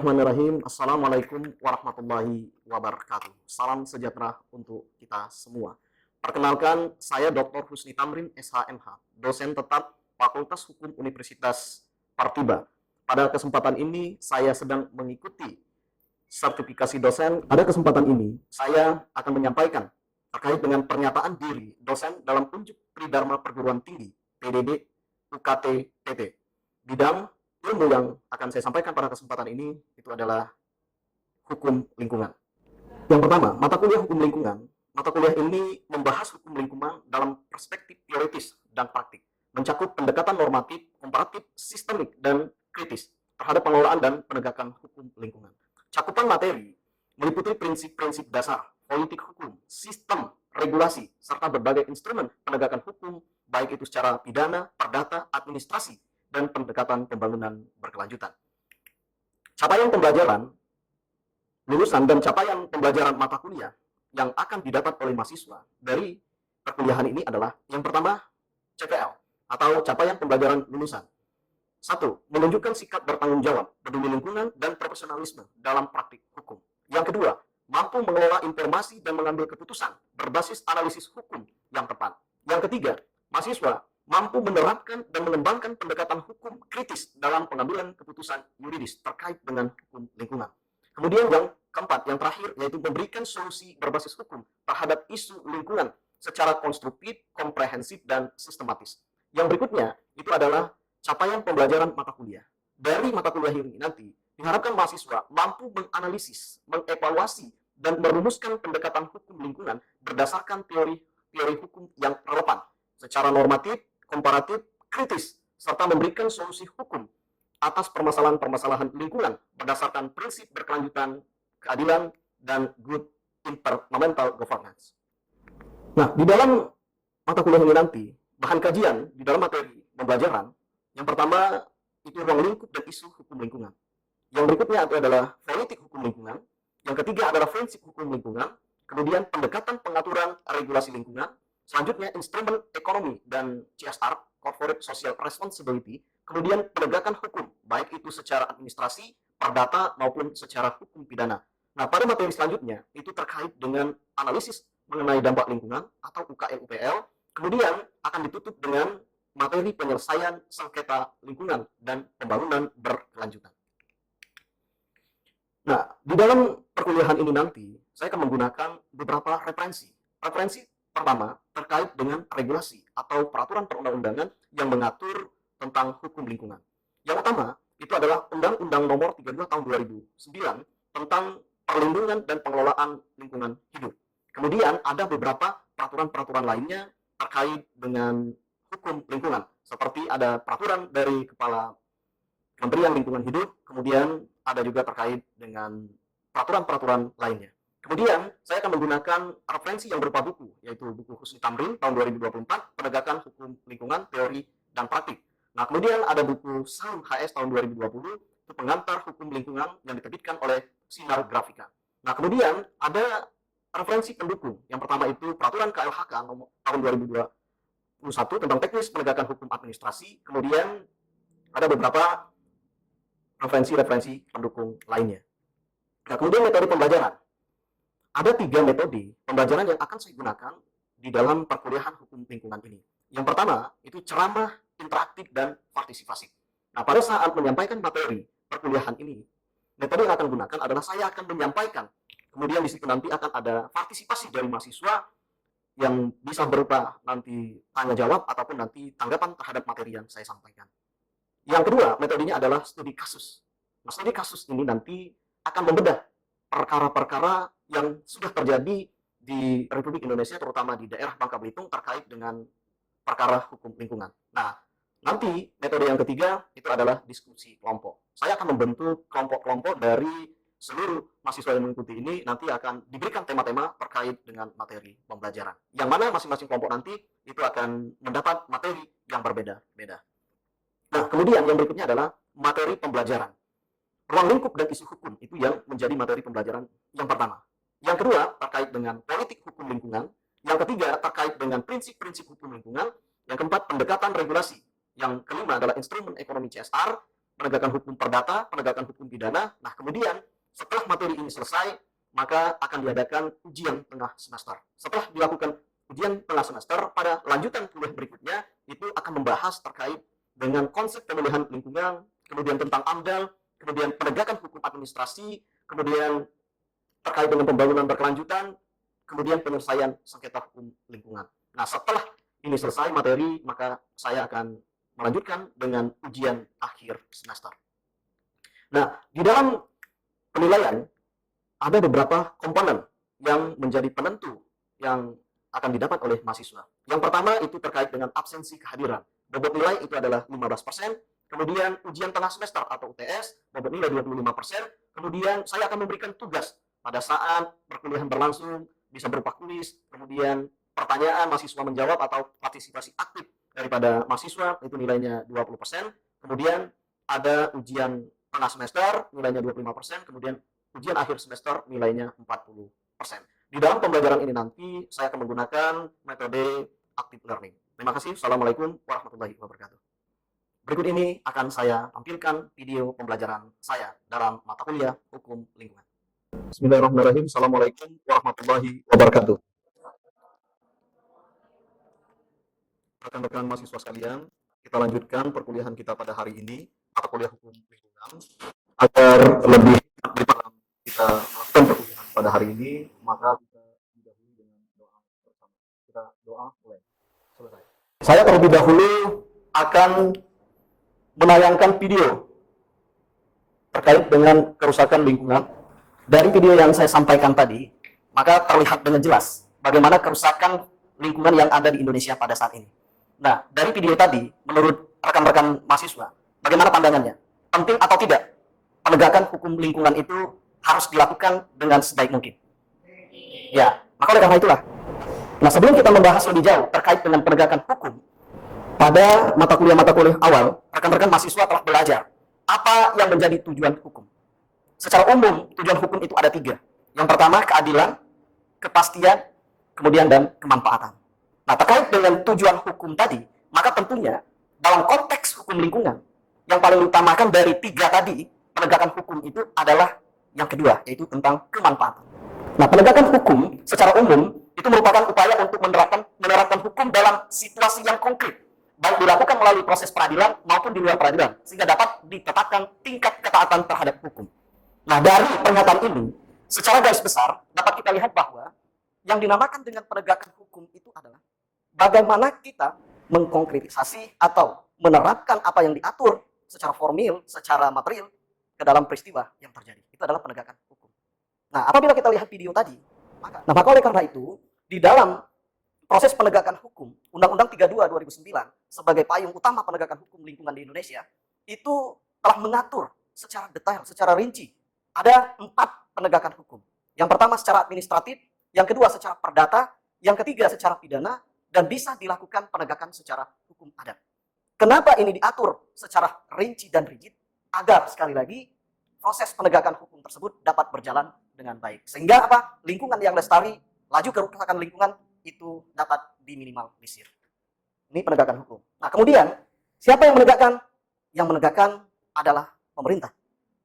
Bismillahirrahmanirrahim. Assalamualaikum warahmatullahi wabarakatuh. Salam sejahtera untuk kita semua. Perkenalkan, saya Dr. Husni Tamrin, SHMH, dosen tetap Fakultas Hukum Universitas Partiba. Pada kesempatan ini, saya sedang mengikuti sertifikasi dosen. Pada kesempatan ini, saya akan menyampaikan terkait dengan pernyataan diri dosen dalam unjuk Tridharma Perguruan Tinggi, PDD, UKT, PT. Bidang ilmu yang akan saya sampaikan pada kesempatan ini itu adalah hukum lingkungan. Yang pertama, mata kuliah hukum lingkungan. Mata kuliah ini membahas hukum lingkungan dalam perspektif teoritis dan praktik, mencakup pendekatan normatif, komparatif, sistemik, dan kritis terhadap pengelolaan dan penegakan hukum lingkungan. Cakupan materi meliputi prinsip-prinsip dasar, politik hukum, sistem, regulasi, serta berbagai instrumen penegakan hukum, baik itu secara pidana, perdata, administrasi, dan pendekatan pembangunan berkelanjutan. Capaian pembelajaran lulusan dan capaian pembelajaran mata kuliah yang akan didapat oleh mahasiswa dari perkuliahan ini adalah yang pertama, CPL atau capaian pembelajaran lulusan. 1. Menunjukkan sikap bertanggung jawab, peduli lingkungan, dan profesionalisme dalam praktik hukum. Yang kedua, mampu mengelola informasi dan mengambil keputusan berbasis analisis hukum yang tepat. Yang ketiga, mahasiswa mampu menerapkan dan mengembangkan pendekatan hukum kritis dalam pengambilan keputusan yuridis terkait dengan hukum lingkungan. Kemudian yang keempat, yang terakhir, yaitu memberikan solusi berbasis hukum terhadap isu lingkungan secara konstruktif, komprehensif, dan sistematis. Yang berikutnya, itu adalah capaian pembelajaran mata kuliah. Dari mata kuliah ini nanti, diharapkan mahasiswa mampu menganalisis, mengevaluasi, dan merumuskan pendekatan hukum lingkungan berdasarkan teori hukum yang relevan secara normatif, komparatif, kritis, serta memberikan solusi hukum atas permasalahan-permasalahan lingkungan berdasarkan prinsip berkelanjutan, keadilan, dan good environmental governance. Nah, di dalam mata kuliah ini nanti, bahan kajian di dalam materi pembelajaran, yang pertama itu ruang lingkup dan isu hukum lingkungan. Yang berikutnya itu adalah politik hukum lingkungan. Yang ketiga adalah prinsip hukum lingkungan. Kemudian pendekatan pengaturan regulasi lingkungan. Selanjutnya, instrumen ekonomi dan CSR, Corporate Social Responsibility. Kemudian, penegakan hukum, baik itu secara administrasi, perdata, maupun secara hukum pidana. Nah, pada materi selanjutnya, itu terkait dengan analisis mengenai dampak lingkungan atau UKL-UPL. Kemudian, akan ditutup dengan materi penyelesaian sengketa lingkungan dan pembangunan berkelanjutan. Nah, di dalam perkuliahan ini nanti, saya akan menggunakan beberapa referensi. Referensi pertama, terkait dengan regulasi atau peraturan perundang-undangan yang mengatur tentang hukum lingkungan. Yang pertama, itu adalah Undang-Undang Nomor 32 Tahun 2009 tentang perlindungan dan pengelolaan lingkungan hidup. Kemudian ada beberapa peraturan-peraturan lainnya terkait dengan hukum lingkungan, seperti ada peraturan dari Kepala Kementerian Lingkungan Hidup, kemudian ada juga terkait dengan peraturan-peraturan lainnya. Kemudian, saya akan menggunakan referensi yang berupa buku, yaitu buku Husni Tamrin tahun 2024, Penegakan Hukum Lingkungan, Teori dan Praktik. Nah, kemudian ada buku Salim HS tahun 2020, itu Pengantar Hukum Lingkungan yang diterbitkan oleh Sinar Grafika. Nah, kemudian ada referensi pendukung. Yang pertama itu Peraturan KLHK tahun 2021 tentang teknis penegakan hukum administrasi. Kemudian ada beberapa referensi-referensi pendukung lainnya. Nah, kemudian metode pembelajaran. Ada 3 metode pembelajaran yang akan saya gunakan di dalam perkuliahan hukum lingkungan ini. Yang pertama, itu ceramah, interaktif, dan partisipasi. Nah, pada saat menyampaikan materi perkuliahan ini, metode yang akan gunakan adalah saya akan menyampaikan, kemudian di situ nanti akan ada partisipasi dari mahasiswa yang bisa berupa nanti tanya jawab ataupun nanti tanggapan terhadap materi yang saya sampaikan. Yang kedua, metodenya adalah studi kasus. Nah, studi kasus ini nanti akan membedah perkara-perkara yang sudah terjadi di Republik Indonesia, terutama di daerah Bangka Belitung terkait dengan perkara hukum lingkungan. Nah, nanti metode yang ketiga itu adalah diskusi kelompok. Saya akan membentuk kelompok-kelompok dari seluruh mahasiswa yang mengikuti ini, nanti akan diberikan tema-tema terkait dengan materi pembelajaran. Yang mana masing-masing kelompok nanti itu akan mendapat materi yang berbeda-beda. Nah, kemudian yang berikutnya adalah materi pembelajaran. Ruang lingkup dan isu hukum itu yang menjadi materi pembelajaran yang pertama. Yang kedua, terkait dengan politik hukum lingkungan. Yang ketiga, terkait dengan prinsip-prinsip hukum lingkungan. Yang keempat, pendekatan regulasi. Yang kelima adalah instrumen ekonomi CSR. penegakan hukum perdata, penegakan hukum pidana. Nah, kemudian setelah materi ini selesai, maka akan diadakan ujian tengah semester. Setelah dilakukan ujian tengah semester, pada lanjutan kuliah berikutnya itu akan membahas terkait dengan konsep pemulihan lingkungan, kemudian tentang AMDAL, kemudian penegakan hukum administrasi, kemudian terkait dengan pembangunan berkelanjutan, kemudian penyelesaian sengketa hukum lingkungan. Nah, setelah ini selesai materi, maka saya akan melanjutkan dengan ujian akhir semester. Nah, di dalam penilaian ada beberapa komponen yang menjadi penentu yang akan didapat oleh mahasiswa. Yang pertama itu terkait dengan absensi kehadiran. Bobot nilai itu adalah 15%, kemudian ujian tengah semester atau UTS, bobot nilai 25%, kemudian saya akan memberikan tugas pada saat perkuliahan berlangsung, bisa berupa kuis, kemudian pertanyaan mahasiswa menjawab atau partisipasi aktif daripada mahasiswa, itu nilainya 20%, kemudian ada ujian tengah semester, nilainya 25%, kemudian ujian akhir semester nilainya 40%. Di dalam pembelajaran ini nanti saya akan menggunakan metode active learning. Terima kasih. Assalamualaikum warahmatullahi wabarakatuh. Berikut ini akan saya tampilkan video pembelajaran saya dalam mata kuliah Hukum Lingkungan. Bismillahirrahmanirrahim. Assalamualaikum warahmatullahi wabarakatuh. Rekan-rekan mahasiswa sekalian, kita lanjutkan perkuliahan kita pada hari ini, mata kuliah Hukum Lingkungan. Agar lebih cepat kita melakukan perkuliahan pada hari ini, maka kita didahului dengan doa bersama. Kita doa mulai. Selesai. Saya terlebih dahulu akan menayangkan video terkait dengan kerusakan lingkungan. Dari video yang saya sampaikan tadi, maka terlihat dengan jelas bagaimana kerusakan lingkungan yang ada di Indonesia pada saat ini. Nah, dari video tadi, menurut rekan-rekan mahasiswa, bagaimana pandangannya? Penting atau tidak penegakan hukum lingkungan itu harus dilakukan dengan sebaik mungkin? Ya, maka oleh karena itulah. Nah, sebelum kita membahas lebih jauh terkait dengan penegakan hukum, pada mata kuliah awal, rekan-rekan mahasiswa telah belajar apa yang menjadi tujuan hukum. Secara umum, tujuan hukum itu ada 3. Yang pertama, keadilan, kepastian, kemudian dan kemanfaatan. Nah, terkait dengan tujuan hukum tadi, maka tentunya dalam konteks hukum lingkungan, yang paling utamakan dari 3 tadi, penegakan hukum itu adalah yang kedua, yaitu tentang kemanfaatan. Nah, penegakan hukum secara umum itu merupakan upaya untuk menerapkan hukum dalam situasi yang konkret, baik dilakukan melalui proses peradilan maupun di luar peradilan, sehingga dapat ditetapkan tingkat ketaatan terhadap hukum. Nah, dari pernyataan ini, secara garis besar dapat kita lihat bahwa yang dinamakan dengan penegakan hukum itu adalah bagaimana kita mengkonkretisasi atau menerapkan apa yang diatur secara formil, secara material ke dalam peristiwa yang terjadi. Itu adalah penegakan hukum. Nah, apabila kita lihat video tadi, maka oleh karena itu, di dalam proses penegakan hukum, Undang-Undang 32 2009 sebagai payung utama penegakan hukum lingkungan di Indonesia, itu telah mengatur secara detail, secara rinci. Ada 4 penegakan hukum. Yang pertama secara administratif, yang kedua secara perdata, yang ketiga secara pidana, dan bisa dilakukan penegakan secara hukum adat. Kenapa ini diatur secara rinci dan rigid? Agar sekali lagi proses penegakan hukum tersebut dapat berjalan dengan baik. Sehingga apa? Lingkungan yang lestari, laju kerusakan lingkungan itu dapat diminimalisir. Ini penegakan hukum. Nah, kemudian siapa yang menegakkan? Yang menegakkan adalah pemerintah.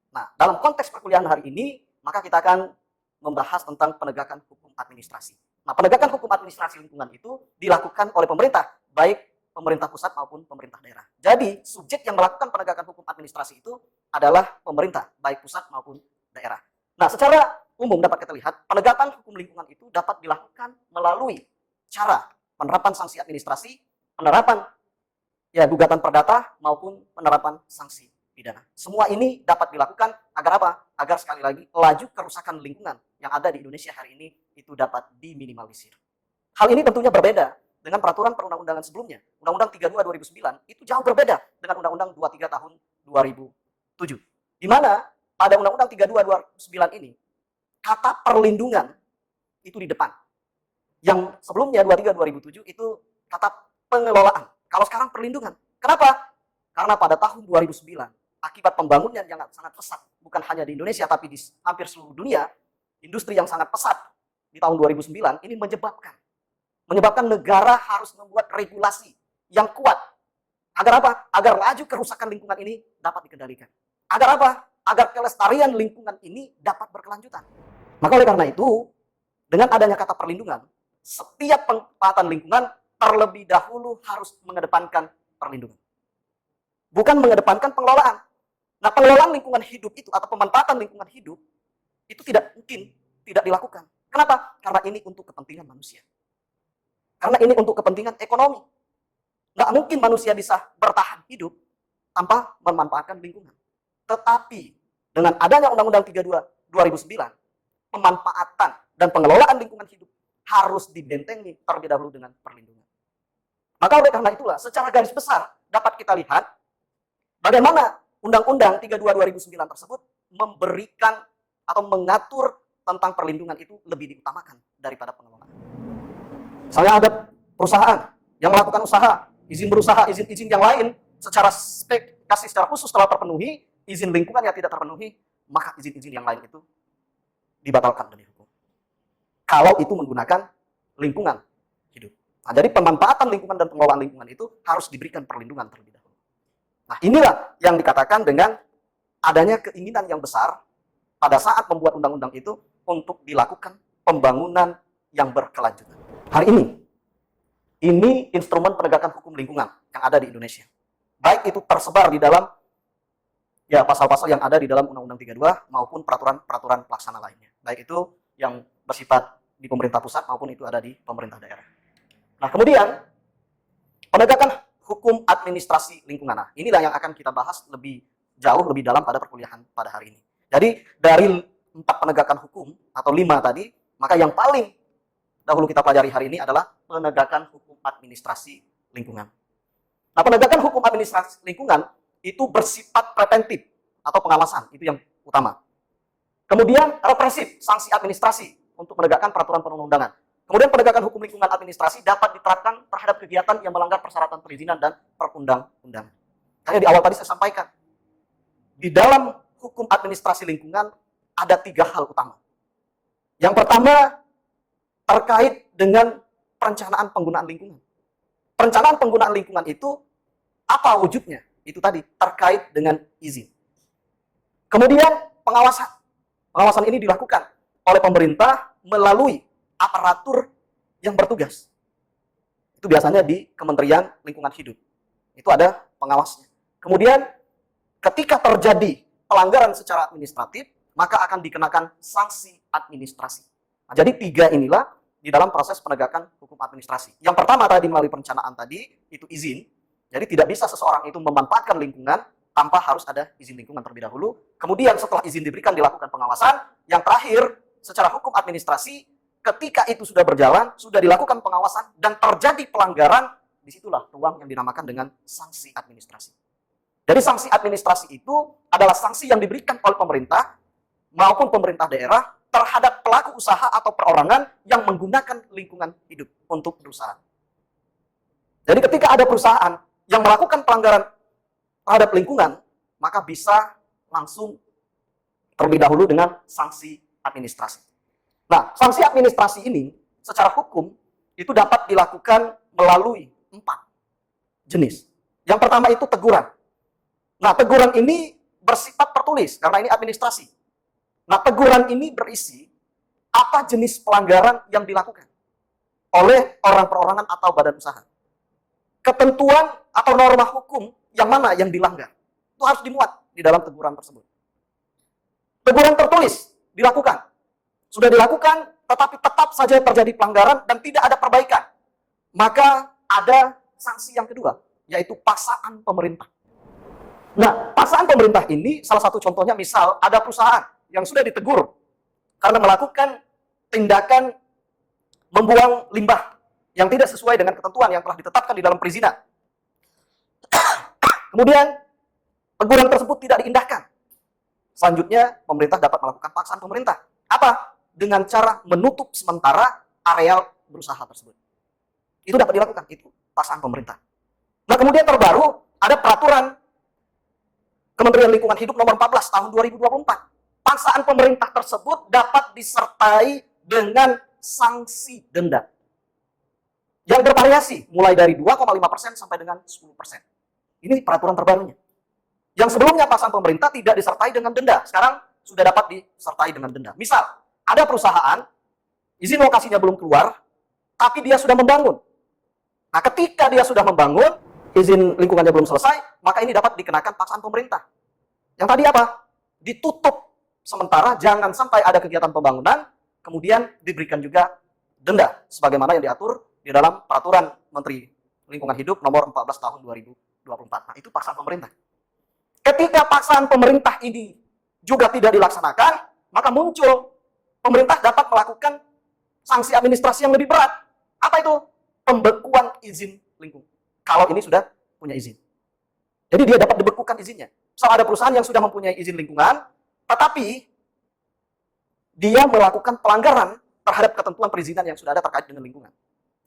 Nah, dalam konteks perkuliahan hari ini, maka kita akan membahas tentang penegakan hukum administrasi. Nah, penegakan hukum administrasi lingkungan itu dilakukan oleh pemerintah, baik pemerintah pusat maupun pemerintah daerah. Jadi, subjek yang melakukan penegakan hukum administrasi itu adalah pemerintah, baik pusat maupun daerah. Nah, secara umum dapat kita lihat, penegakan hukum lingkungan itu dapat dilakukan melalui cara penerapan sanksi administrasi, penerapan gugatan perdata maupun penerapan sanksi pidana. Semua ini dapat dilakukan agar apa? Agar sekali lagi laju kerusakan lingkungan yang ada di Indonesia hari ini itu dapat diminimalisir. Hal ini tentunya berbeda dengan peraturan perundang-undangan sebelumnya. Undang-Undang 32 2009 itu jauh berbeda dengan Undang-Undang 23 tahun 2007. Di mana pada Undang-Undang 32 2009 ini kata perlindungan itu di depan. Yang sebelumnya 23 2007 itu kata pengelolaan. Kalau sekarang perlindungan. Kenapa? Karena pada tahun 2009 akibat pembangunan yang sangat pesat, bukan hanya di Indonesia tapi di hampir seluruh dunia, industri yang sangat pesat di tahun 2009 ini menyebabkan negara harus membuat regulasi yang kuat Agar apa? Agar laju kerusakan lingkungan ini dapat dikendalikan. Agar apa? Agar kelestarian lingkungan ini dapat berkelanjutan. Maka oleh karena itu, dengan adanya kata perlindungan, setiap pemanfaatan lingkungan terlebih dahulu harus mengedepankan perlindungan. Bukan mengedepankan pengelolaan. Nah, pengelolaan lingkungan hidup itu atau pemanfaatan lingkungan hidup itu tidak mungkin tidak dilakukan. Kenapa? Karena ini untuk kepentingan manusia. Karena ini untuk kepentingan ekonomi. Nggak mungkin manusia bisa bertahan hidup tanpa memanfaatkan lingkungan. Tetapi dengan adanya Undang-Undang 32 2009, pemanfaatan dan pengelolaan lingkungan hidup harus dibentengi terlebih dahulu dengan perlindungan. Maka oleh karena itulah, secara garis besar dapat kita lihat bagaimana Undang-Undang 32 2009 tersebut memberikan atau mengatur tentang perlindungan itu lebih diutamakan daripada pengelolaan. Misalnya ada perusahaan yang melakukan usaha, izin berusaha, izin-izin yang lain secara spesifikasi secara khusus telah terpenuhi, izin lingkungan yang tidak terpenuhi, maka izin-izin yang lain itu dibatalkan demi hukum. Kalau itu menggunakan lingkungan hidup. Nah, jadi pemanfaatan lingkungan dan pengelolaan lingkungan itu harus diberikan perlindungan terlebih dahulu. Nah, inilah yang dikatakan dengan adanya keinginan yang besar pada saat membuat undang-undang itu untuk dilakukan pembangunan yang berkelanjutan. Hari ini instrumen penegakan hukum lingkungan yang ada di Indonesia. Baik itu tersebar di dalam ya pasal-pasal yang ada di dalam Undang-Undang 32 maupun peraturan-peraturan pelaksana lainnya. Baik itu yang bersifat di pemerintah pusat maupun itu ada di pemerintah daerah. Nah, kemudian penegakan hukum administrasi lingkungan. Nah, inilah yang akan kita bahas lebih jauh, lebih dalam pada perkuliahan pada hari ini. Jadi dari 4 penegakan hukum atau 5 tadi, maka yang paling dahulu kita pelajari hari ini adalah penegakan hukum administrasi lingkungan. Nah, penegakan hukum administrasi lingkungan itu bersifat preventif atau pengawasan, itu yang utama. Kemudian represif, sanksi administrasi untuk menegakkan peraturan perundang-undangan. Kemudian penegakan hukum lingkungan administrasi dapat diterapkan terhadap kegiatan yang melanggar persyaratan perizinan dan perundang-undangan. Karena di awal tadi saya sampaikan, di dalam hukum administrasi lingkungan ada 3 hal utama. Yang pertama terkait dengan perencanaan penggunaan lingkungan. Perencanaan penggunaan lingkungan itu apa wujudnya? Itu tadi terkait dengan izin. Kemudian pengawasan. Pengawasan ini dilakukan oleh pemerintah melalui aparatur yang bertugas. Itu biasanya di Kementerian Lingkungan Hidup. Itu ada pengawasnya. Kemudian ketika terjadi pelanggaran secara administratif, maka akan dikenakan sanksi administrasi. Nah, jadi 3 inilah di dalam proses penegakan hukum administrasi. Yang pertama tadi melalui perencanaan tadi, itu izin. Jadi tidak bisa seseorang itu memanfaatkan lingkungan tanpa harus ada izin lingkungan terlebih dahulu. Kemudian setelah izin diberikan dilakukan pengawasan. Yang terakhir, secara hukum administrasi, ketika itu sudah berjalan, sudah dilakukan pengawasan dan terjadi pelanggaran, disitulah ruang yang dinamakan dengan sanksi administrasi. Jadi sanksi administrasi itu adalah sanksi yang diberikan oleh pemerintah maupun pemerintah daerah terhadap pelaku usaha atau perorangan yang menggunakan lingkungan hidup untuk berusaha. Jadi ketika ada perusahaan yang melakukan pelanggaran terhadap lingkungan, maka bisa langsung terlebih dahulu dengan sanksi administrasi. Nah, sanksi administrasi ini secara hukum itu dapat dilakukan melalui 4 jenis. Yang pertama itu teguran. Nah, teguran ini bersifat tertulis karena ini administrasi. Nah, teguran ini berisi apa jenis pelanggaran yang dilakukan oleh orang perorangan atau badan usaha. Ketentuan atau norma hukum yang mana yang dilanggar. Itu harus dimuat di dalam teguran tersebut. Teguran tertulis dilakukan. Sudah dilakukan, tetapi tetap saja terjadi pelanggaran dan tidak ada perbaikan. Maka ada sanksi yang kedua, yaitu paksaan pemerintah. Nah, paksaan pemerintah ini salah satu contohnya misal ada perusahaan yang sudah ditegur karena melakukan tindakan membuang limbah yang tidak sesuai dengan ketentuan yang telah ditetapkan di dalam perizinan. Kemudian, teguran tersebut tidak diindahkan. Selanjutnya, pemerintah dapat melakukan paksaan pemerintah. Apa? Dengan cara menutup sementara areal berusaha tersebut. Itu dapat dilakukan, itu paksaan pemerintah. Nah, kemudian terbaru, ada peraturan Kementerian Lingkungan Hidup nomor 14 tahun 2024. Paksaan pemerintah tersebut dapat disertai dengan sanksi denda yang bervariasi mulai dari 2,5% sampai dengan 10%. Ini peraturan terbarunya. Yang sebelumnya paksaan pemerintah tidak disertai dengan denda. Sekarang sudah dapat disertai dengan denda. Misal, ada perusahaan, izin lokasinya belum keluar, tapi dia sudah membangun. Nah, ketika dia sudah membangun, izin lingkungannya belum selesai, maka ini dapat dikenakan paksaan pemerintah. Yang tadi apa? Ditutup sementara, jangan sampai ada kegiatan pembangunan, kemudian diberikan juga denda, sebagaimana yang diatur di dalam Peraturan Menteri Lingkungan Hidup nomor 14 tahun 2024. Nah, itu paksaan pemerintah. Ketika paksaan pemerintah ini juga tidak dilaksanakan, maka muncul pemerintah dapat melakukan sanksi administrasi yang lebih berat. Apa itu? Pembekuan izin lingkungan. Kalau ini sudah punya izin. Jadi dia dapat dibekukan izinnya. Misal ada perusahaan yang sudah mempunyai izin lingkungan, tetapi dia melakukan pelanggaran terhadap ketentuan perizinan yang sudah ada terkait dengan lingkungan.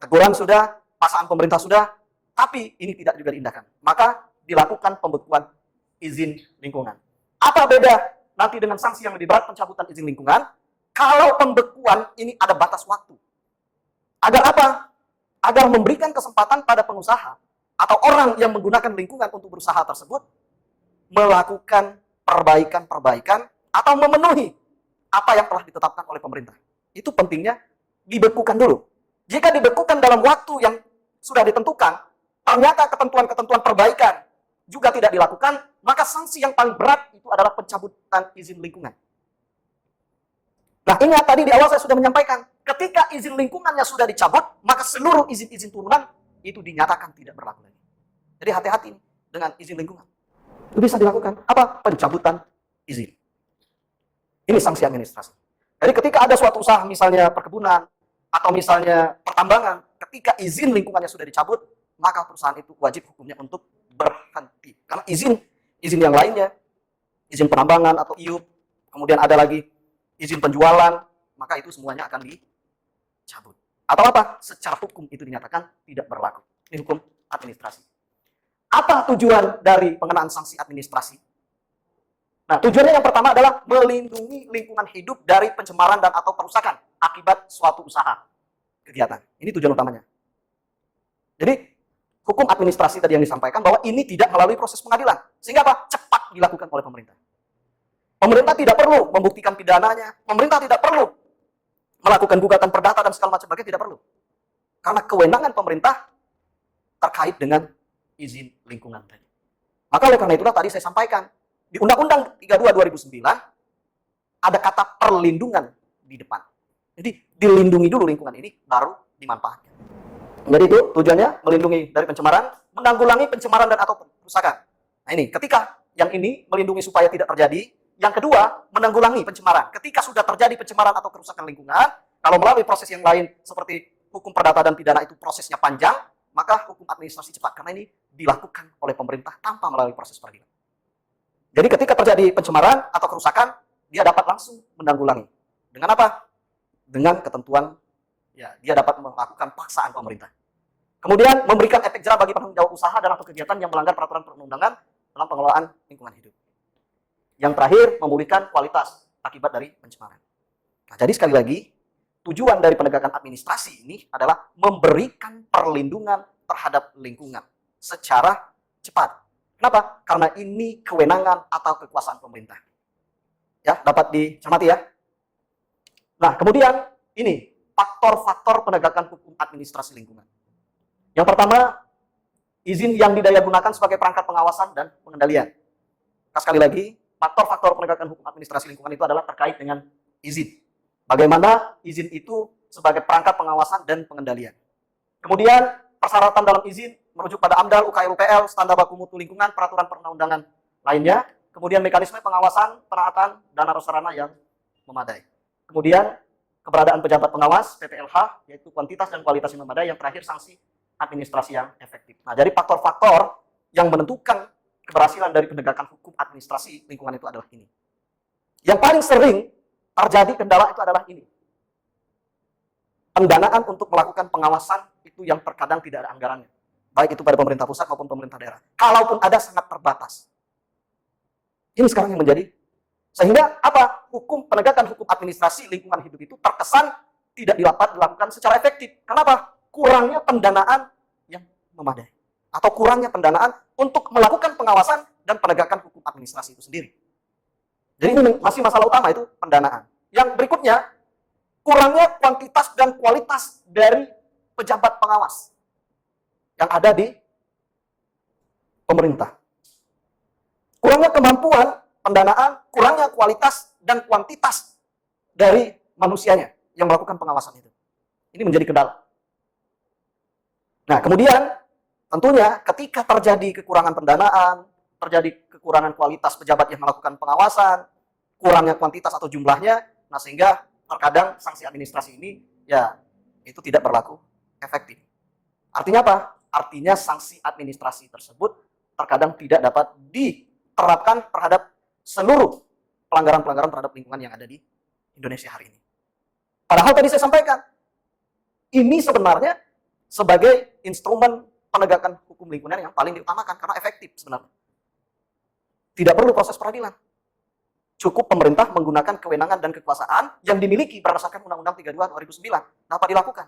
Teguran sudah, paksaan pemerintah sudah, tapi ini tidak juga diindahkan. Maka dilakukan pembekuan izin lingkungan. Apa beda nanti dengan sanksi yang lebih berat, pencabutan izin lingkungan? Kalau pembekuan ini ada batas waktu. Agar apa? Agar memberikan kesempatan pada pengusaha atau orang yang menggunakan lingkungan untuk berusaha tersebut melakukan perbaikan-perbaikan atau memenuhi apa yang telah ditetapkan oleh pemerintah. Itu pentingnya dibekukan dulu. Jika dibekukan dalam waktu yang sudah ditentukan, ternyata ketentuan-ketentuan perbaikan juga tidak dilakukan, maka sanksi yang paling berat itu adalah pencabutan izin lingkungan. Nah, ingat tadi di awal saya sudah menyampaikan, ketika izin lingkungannya sudah dicabut, maka seluruh izin-izin turunan itu dinyatakan tidak berlaku lagi. Jadi hati-hati dengan izin lingkungan. Itu bisa dilakukan. Apa? Pencabutan izin. Ini sanksi administrasi. Jadi ketika ada suatu usaha, misalnya perkebunan, atau misalnya pertambangan, ketika izin lingkungannya sudah dicabut, maka perusahaan itu wajib hukumnya untuk berhenti. Karena izin yang lainnya, izin penambangan atau IUP, kemudian ada lagi izin penjualan, maka itu semuanya akan dicabut. Atau apa? Secara hukum itu dinyatakan tidak berlaku. Ini hukum administrasi. Apa tujuan dari pengenaan sanksi administrasi? Nah, tujuannya yang pertama adalah melindungi lingkungan hidup dari pencemaran dan atau kerusakan akibat suatu usaha kegiatan. Ini tujuan utamanya. Jadi, hukum administrasi tadi yang disampaikan bahwa ini tidak melalui proses pengadilan. Sehingga apa? Cepat dilakukan oleh pemerintah. Pemerintah tidak perlu membuktikan pidananya, pemerintah tidak perlu melakukan gugatan perdata dan segala macam bagian, tidak perlu. Karena kewenangan pemerintah terkait dengan izin lingkungan tadi. Maka oleh karena itulah tadi saya sampaikan, di Undang-Undang 32 2009 ada kata perlindungan di depan. Jadi dilindungi dulu lingkungan ini, baru dimanfaatkan. Jadi itu tujuannya melindungi dari pencemaran, menanggulangi pencemaran dan atau kerusakan. Nah ini, ketika yang ini melindungi supaya tidak terjadi, yang kedua, menanggulangi pencemaran. Ketika sudah terjadi pencemaran atau kerusakan lingkungan, kalau melalui proses yang lain seperti hukum perdata dan pidana itu prosesnya panjang, maka hukum administrasi cepat. Karena ini dilakukan oleh pemerintah tanpa melalui proses peradilan. Jadi ketika terjadi pencemaran atau kerusakan, dia dapat langsung menanggulangi. Dengan apa? Dengan ketentuan, ya dia dapat melakukan paksaan pemerintah. Kemudian memberikan efek jerah bagi penanggung jawab usaha dalam kegiatan yang melanggar peraturan perundang-undangan dalam pengelolaan lingkungan hidup. Yang terakhir, memulihkan kualitas akibat dari pencemaran. Nah, jadi sekali lagi, tujuan dari penegakan administrasi ini adalah memberikan perlindungan terhadap lingkungan secara cepat. Kenapa? Karena ini kewenangan atau kekuasaan pemerintah. Ya, dapat dicermati ya. Nah, kemudian ini faktor-faktor penegakan hukum administrasi lingkungan. Yang pertama, izin yang didaya gunakan sebagai perangkat pengawasan dan pengendalian. Nah, sekali lagi, faktor-faktor penegakan hukum administrasi lingkungan itu adalah terkait dengan izin. Bagaimana izin itu sebagai perangkat pengawasan dan pengendalian. Kemudian persyaratan dalam izin merujuk pada AMDAL, UKL, UPL, standar baku mutu lingkungan, peraturan perundang-undangan lainnya. Kemudian mekanisme pengawasan, penaatan, dana sarana yang memadai. Kemudian keberadaan pejabat pengawas, PPLH, yaitu kuantitas dan kualitas yang memadai. Yang terakhir sanksi administrasi yang efektif. Nah, jadi faktor-faktor yang menentukan keberhasilan dari penegakan hukum administrasi lingkungan itu adalah ini. Yang paling sering terjadi kendala itu adalah ini. Pendanaan untuk melakukan pengawasan itu yang terkadang tidak ada anggarannya. Baik itu pada pemerintah pusat maupun pemerintah daerah. Kalaupun ada sangat terbatas. Ini sekarang yang menjadi. Sehingga apa? Penegakan hukum administrasi lingkungan hidup itu terkesan tidak dapat dilakukan secara efektif. Kenapa? Kurangnya pendanaan yang memadai. atau kurangnya pendanaan untuk melakukan pengawasan dan penegakan hukum administrasi itu sendiri. Jadi ini masih masalah utama itu pendanaan. Yang berikutnya, kurangnya kuantitas dan kualitas dari pejabat pengawas yang ada di pemerintah. Kurangnya kemampuan pendanaan, kurangnya kualitas dan kuantitas dari manusianya yang melakukan pengawasan itu. Ini menjadi kendala. Nah, kemudian tentunya ketika terjadi kekurangan pendanaan, terjadi kekurangan kualitas pejabat yang melakukan pengawasan, kurangnya kuantitas atau jumlahnya, nah sehingga terkadang sanksi administrasi ini ya itu tidak berlaku efektif. Artinya apa? Artinya sanksi administrasi tersebut terkadang tidak dapat diterapkan terhadap seluruh pelanggaran-pelanggaran terhadap lingkungan yang ada di Indonesia hari ini. Padahal tadi saya sampaikan, ini sebenarnya sebagai instrumen penegakan hukum lingkungan yang paling diutamakan karena efektif sebenarnya. Tidak perlu proses peradilan. Cukup pemerintah menggunakan kewenangan dan kekuasaan yang dimiliki berdasarkan Undang-Undang 32 2009 dapat dilakukan.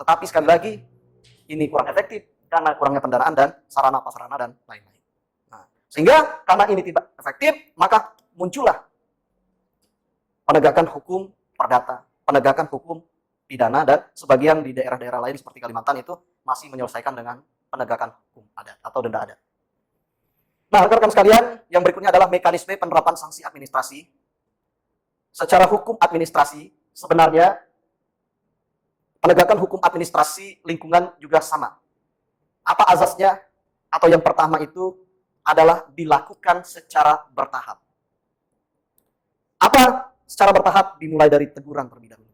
Tetapi sekali lagi, ini kurang efektif karena kurangnya pendanaan dan sarana-prasarana dan lain-lain. Nah, sehingga karena ini tidak efektif, maka muncullah penegakan hukum perdata, penegakan hukum pidana, dan sebagian di daerah-daerah lain seperti Kalimantan itu masih menyelesaikan dengan penegakan hukum adat atau denda adat. Nah, rekan-rekan sekalian, yang berikutnya adalah mekanisme penerapan sanksi administrasi. Secara hukum administrasi, sebenarnya penegakan hukum administrasi lingkungan juga sama. Apa azasnya? Atau yang pertama itu adalah dilakukan secara bertahap. Apa secara bertahap? Dimulai dari teguran terlebih dahulu.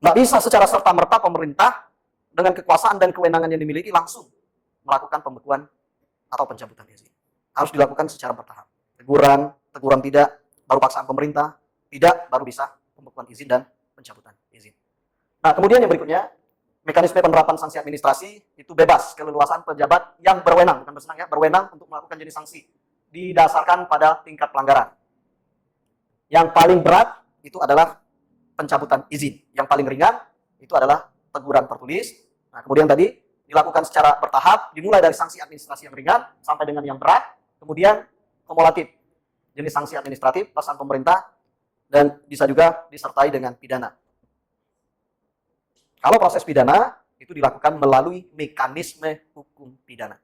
Nggak bisa secara serta-merta pemerintah dengan kekuasaan dan kewenangan yang dimiliki langsung melakukan pembekuan atau pencabutan izin. Harus dilakukan secara bertahap. Teguran tidak, baru paksaan pemerintah, tidak, baru bisa pembekuan izin dan pencabutan izin. Nah, kemudian yang berikutnya, mekanisme penerapan sanksi administrasi itu bebas keleluasaan pejabat yang berwenang, bukan bersenang ya, berwenang untuk melakukan jenis sanksi didasarkan pada tingkat pelanggaran. Yang paling berat itu adalah pencabutan izin. Yang paling ringan itu adalah teguran tertulis. Nah, kemudian tadi dilakukan secara bertahap, dimulai dari sanksi administrasi yang ringan sampai dengan yang berat, kemudian kumulatif, jenis sanksi administratif, pesan pemerintah, dan bisa juga disertai dengan pidana. Kalau proses pidana, itu dilakukan melalui mekanisme hukum pidana.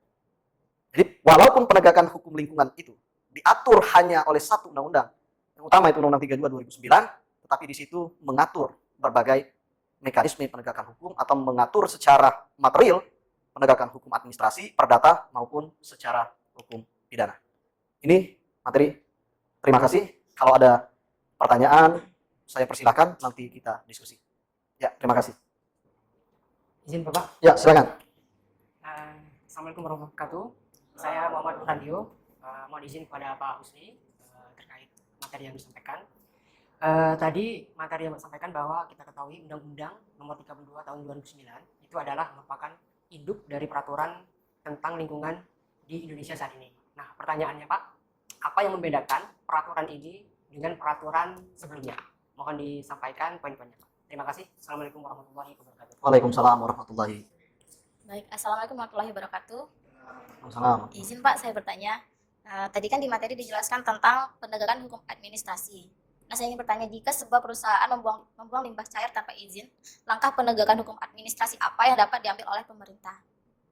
Jadi, walaupun penegakan hukum lingkungan itu diatur hanya oleh satu undang-undang, yang utama itu Undang-Undang 32 2009, tetapi di situ mengatur berbagai mekanisme penegakan hukum atau mengatur secara material penegakan hukum administrasi, perdata, maupun secara hukum pidana. Ini materi. Terima kasih. Kalau ada pertanyaan, saya persilahkan, nanti kita diskusi. Ya, terima kasih. Izin Bapak. Ya, silakan. Assalamualaikum warahmatullahi wabarakatuh. Saya Muhammad Burhandio. Mohon izin kepada Pak Husni terkait materi yang disampaikan. Tadi materi yang disampaikan bahwa kita ketahui Undang-Undang Nomor 32 Tahun 2009 itu adalah merupakan induk dari peraturan tentang lingkungan di Indonesia saat ini. Nah, pertanyaannya Pak, apa yang membedakan peraturan ini dengan peraturan sebelumnya? Mohon disampaikan poin-poinnya Pak. Terima kasih. Assalamualaikum warahmatullahi wabarakatuh. Waalaikumsalam warahmatullahi. Baik, Assalamualaikum warahmatullahi wabarakatuh. Waalaikumsalam. Izin Pak, saya bertanya. Tadi kan di materi dijelaskan tentang penegakan hukum administrasi. Nah, saya ingin bertanya, jika sebuah perusahaan membuang limbah cair tanpa izin, langkah penegakan hukum administrasi apa yang dapat diambil oleh pemerintah?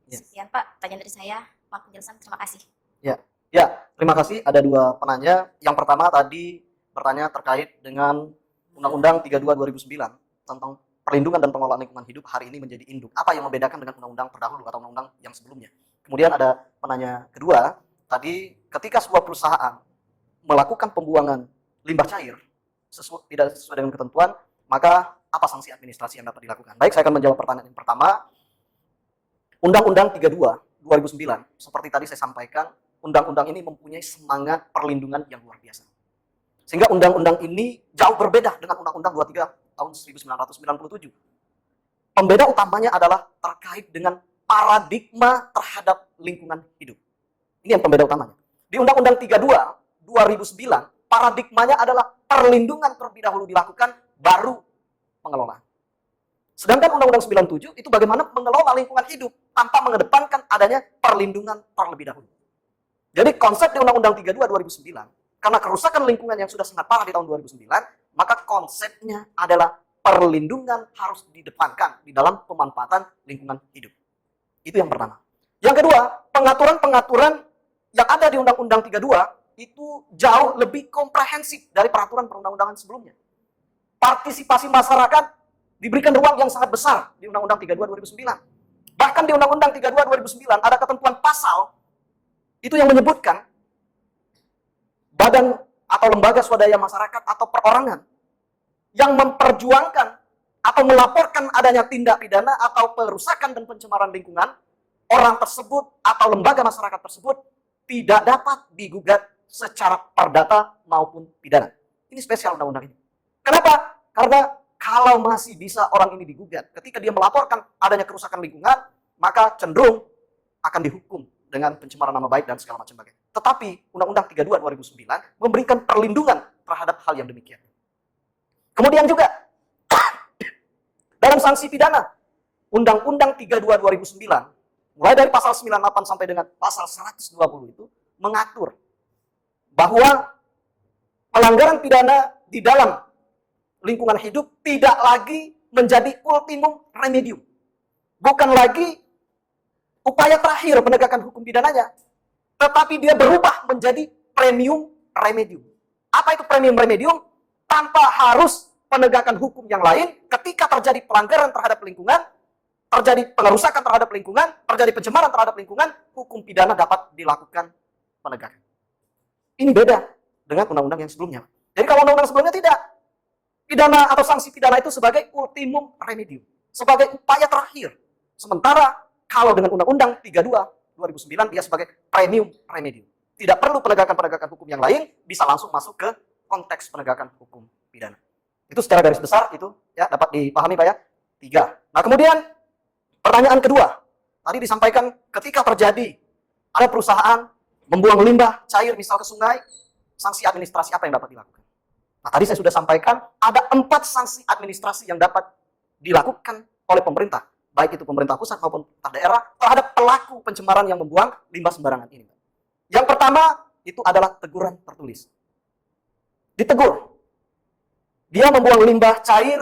Ya. Sekian Pak, pertanyaan dari saya. Mohon penjelasan. Terima kasih. Ya, terima kasih. Ada dua penanya. Yang pertama tadi bertanya terkait dengan Undang-Undang 32 2009 tentang perlindungan dan pengelolaan lingkungan hidup hari ini menjadi induk. Apa yang membedakan dengan undang-undang terdahulu atau undang-undang yang sebelumnya? Kemudian ada penanya kedua, tadi ketika sebuah perusahaan melakukan pembuangan limbah cair tidak sesuai dengan ketentuan, maka apa sanksi administrasi yang dapat dilakukan? Baik, saya akan menjawab pertanyaan yang pertama. Undang-Undang 32 2009, seperti tadi saya sampaikan, undang-undang ini mempunyai semangat perlindungan yang luar biasa. Sehingga undang-undang ini jauh berbeda dengan Undang-Undang 23 tahun 1997. Pembeda utamanya adalah terkait dengan paradigma terhadap lingkungan hidup. Ini yang pembeda utamanya. Di Undang-Undang 32 2009, paradigmanya adalah perlindungan terlebih dahulu dilakukan, baru pengelolaan. Sedangkan Undang-Undang 97 itu bagaimana mengelola lingkungan hidup tanpa mengedepankan adanya perlindungan terlebih dahulu. Jadi konsep di Undang-Undang 32 2009, karena kerusakan lingkungan yang sudah sangat parah di tahun 2009, maka konsepnya adalah perlindungan harus didepankan di dalam pemanfaatan lingkungan hidup. Itu yang pertama. Yang kedua, pengaturan-pengaturan yang ada di Undang-Undang 32 itu jauh lebih komprehensif dari peraturan perundang-undangan sebelumnya. Partisipasi masyarakat diberikan ruang yang sangat besar di Undang-Undang 32 2009. Bahkan di Undang-Undang 32 2009 ada ketentuan pasal itu yang menyebutkan badan atau lembaga swadaya masyarakat atau perorangan yang memperjuangkan atau melaporkan adanya tindak pidana atau perusakan dan pencemaran lingkungan, orang tersebut atau lembaga masyarakat tersebut tidak dapat digugat secara perdata maupun pidana. Ini spesial undang-undang ini. Kenapa? Karena kalau masih bisa orang ini digugat, ketika dia melaporkan adanya kerusakan lingkungan, maka cenderung akan dihukum dengan pencemaran nama baik dan segala macam bagian. Tetapi Undang-Undang 32 2009 memberikan perlindungan terhadap hal yang demikian. Kemudian juga dalam sanksi pidana, Undang-Undang 32 2009 mulai dari pasal 98 sampai dengan pasal 120 itu mengatur bahwa pelanggaran pidana di dalam lingkungan hidup tidak lagi menjadi ultimum remedium. Bukan lagi upaya terakhir penegakan hukum pidananya, tetapi dia berubah menjadi premium remedium. Apa itu premium remedium? Tanpa harus penegakan hukum yang lain, ketika terjadi pelanggaran terhadap lingkungan, terjadi pengerusakan terhadap lingkungan, terjadi pencemaran terhadap lingkungan, hukum pidana dapat dilakukan penegakan. Ini beda dengan undang-undang yang sebelumnya. Jadi kalau undang-undang sebelumnya tidak, pidana atau sanksi pidana itu sebagai ultimum remedium, sebagai upaya terakhir. Sementara kalau dengan Undang-Undang 32 2009 dia sebagai premium remedium. Tidak perlu penegakan hukum yang lain, bisa langsung masuk ke konteks penegakan hukum pidana. Itu secara garis besar itu ya dapat dipahami Pak ya. 3. Nah, kemudian pertanyaan kedua. Tadi disampaikan ketika terjadi ada perusahaan membuang limbah cair misal ke sungai, sanksi administrasi apa yang dapat dilakukan? Nah, tadi saya sudah sampaikan, ada 4 sanksi administrasi yang dapat dilakukan oleh pemerintah, baik itu pemerintah pusat maupun pemerintah daerah, terhadap pelaku pencemaran yang membuang limbah sembarangan ini. Yang pertama, itu adalah teguran tertulis. Ditegur. Dia membuang limbah cair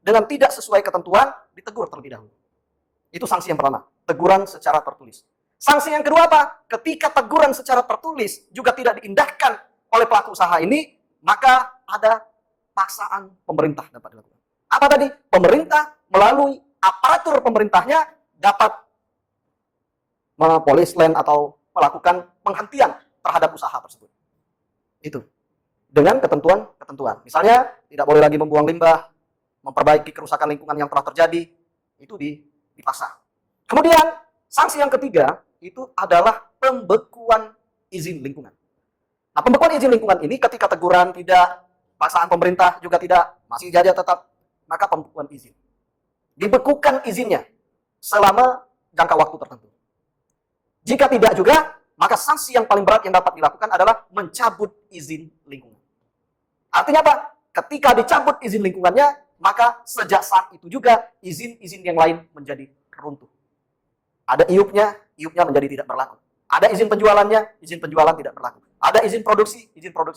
dengan tidak sesuai ketentuan, ditegur terlebih dahulu. Itu sanksi yang pertama, teguran secara tertulis. Sanksi yang kedua apa? Ketika teguran secara tertulis juga tidak diindahkan oleh pelaku usaha ini, maka ada paksaan pemerintah dapat dilakukan. Apa tadi? Pemerintah melalui aparatur pemerintahnya dapat mempolis land atau melakukan penghentian terhadap usaha tersebut. Itu. Dengan ketentuan-ketentuan. Misalnya, tidak boleh lagi membuang limbah, memperbaiki kerusakan lingkungan yang telah terjadi, itu dipasang. Kemudian, sanksi yang ketiga, itu adalah pembekuan izin lingkungan. Nah, pembekuan izin lingkungan ini ketika teguran tidak, paksaan pemerintah juga tidak, masih saja tetap, maka pembekuan izin. Dibekukan izinnya selama jangka waktu tertentu. Jika tidak juga, maka sanksi yang paling berat yang dapat dilakukan adalah mencabut izin lingkungan. Artinya apa? Ketika dicabut izin lingkungannya, maka sejak saat itu juga izin-izin yang lain menjadi runtuh. Ada iupnya menjadi tidak berlaku. Ada izin penjualannya, izin penjualan tidak berlaku. Ada izin produksi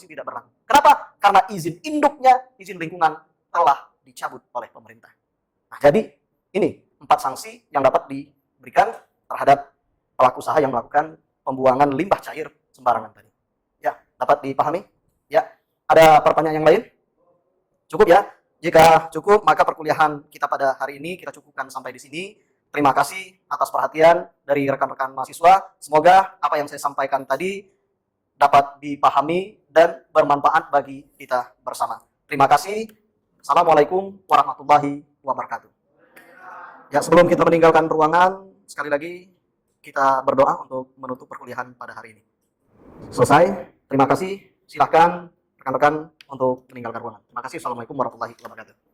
tidak berlaku. Kenapa? Karena izin induknya, izin lingkungan telah dicabut oleh pemerintah. Nah, jadi ini 4 sanksi yang dapat diberikan terhadap pelaku usaha yang melakukan pembuangan limbah cair sembarangan tadi. Ya, dapat dipahami? Ya, ada pertanyaan yang lain? Cukup ya? Jika cukup, maka perkuliahan kita pada hari ini kita cukupkan sampai di sini. Terima kasih atas perhatian dari rekan-rekan mahasiswa. Semoga apa yang saya sampaikan tadi dapat dipahami dan bermanfaat bagi kita bersama. Terima kasih. Assalamualaikum warahmatullahi wabarakatuh. Ya, sebelum kita meninggalkan ruangan, sekali lagi kita berdoa untuk menutup perkuliahan pada hari ini. Selesai. Terima kasih. Silakan rekan-rekan untuk meninggalkan ruangan. Terima kasih. Assalamualaikum warahmatullahi wabarakatuh.